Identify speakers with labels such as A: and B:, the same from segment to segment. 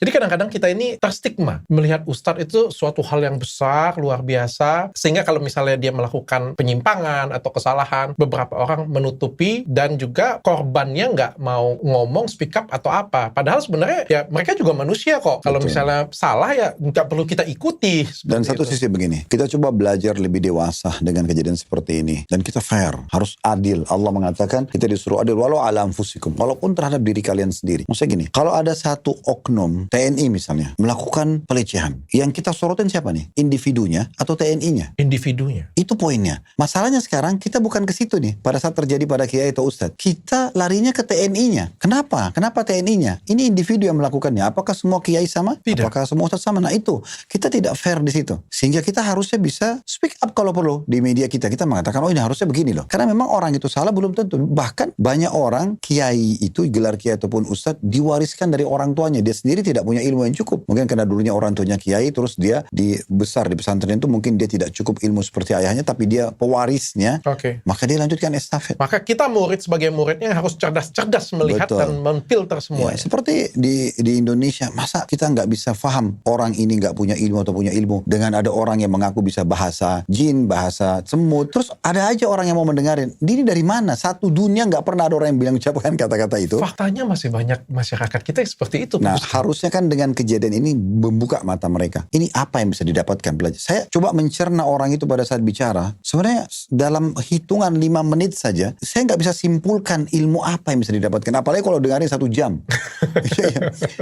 A: Jadi kadang-kadang kita ini terstigma melihat ustadz itu suatu hal yang besar, luar biasa, sehingga kalau misalnya dia melakukan penyimpangan atau kesalahan, beberapa orang menutupi dan juga korbannya nggak mau ngomong, speak up atau apa. Padahal sebenarnya ya mereka juga manusia kok. Kalau misalnya salah ya nggak perlu kita ikuti.
B: Dan satu sisi begini, kita coba belajar lebih dewasa dengan kejadian seperti ini. Dan kita fair, harus adil. Allah mengatakan kita disuruh adil walau ala anfusikum, walaupun terhadap diri kalian sendiri. Maksudnya gini, kalau ada satu oknum TNI misalnya melakukan pelecehan, yang kita sorotin siapa nih? Individunya atau TNI-nya?
A: Individunya.
B: Itu poinnya. Masalahnya sekarang kita bukan ke situ nih. Pada saat terjadi pada kiai atau ustadz, kita larinya ke TNI-nya. Kenapa? Kenapa TNI-nya? Ini individu yang melakukannya. Apakah semua kiai sama?
A: Tidak.
B: Apakah semua ustadz sama? Nah itu, kita tidak fair di situ. Sehingga kita harusnya bisa speak up kalau perlu di media kita. Kita mengatakan, oh ini harusnya begini loh. Karena memang orang itu salah belum tentu. Bahkan banyak orang kiai itu, gelar kiai ataupun ustadz, diwariskan dari orang tuanya. Dia sendiri tidak punya ilmu yang cukup. Mungkin karena dulunya orang tuanya kiai, terus dia besar di pesantren itu mungkin dia tidak cukup ilmu seperti ayahnya, tapi dia pewarisnya. Maka dia lanjutkan estafet.
A: Maka kita murid sebagai muridnya harus cerdas-cerdas melihat dan memfilter semua.
B: Ya, seperti di Indonesia, masa kita nggak bisa paham orang ini nggak punya ilmu atau punya ilmu dengan ada orang yang mengaku bisa bahasa jin, bahasa semut, terus ada aja orang yang mau mendengarin. Ini dari mana? Satu dunia nggak pernah ada orang yang bilang ucapkan kata-kata itu.
A: Faktanya masih banyak masyarakat kita yang seperti itu.
B: Nah, harusnya kan dengan kejadian ini membuka mata mereka. Ini apa yang bisa didapatkan belajar? Saya coba mencerna orang itu pada saat bicara. Sebenarnya dalam hitungan 5 menit saja, saya nggak bisa simpulkan ilmu apa yang bisa didapatkan. Apalagi kalau dengarin 1 jam.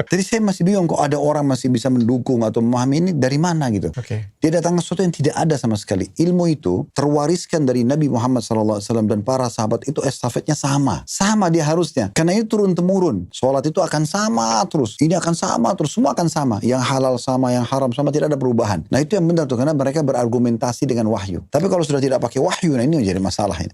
B: Jadi saya masih bingung kok ada orang masih bisa mendukung atau memahami ini dari mana gitu. Dia datang ke sesuatu yang tidak ada sama sekali. Ilmu itu terwariskan dari Nabi Muhammad SAW dan para sahabat itu estafetnya sama. Sama dia harusnya. Karena itu turun-temurun. Sholat itu akan sama terus. Ini akan sama terus. Semua akan sama. Yang halal sama, yang haram sama, tidak ada perubahan. Nah itu yang benar tuh. Karena mereka berargumentasi dengan wahyu. Tapi kalau sudah tidak pakai wahyu, nah ini menjadi masalah ini.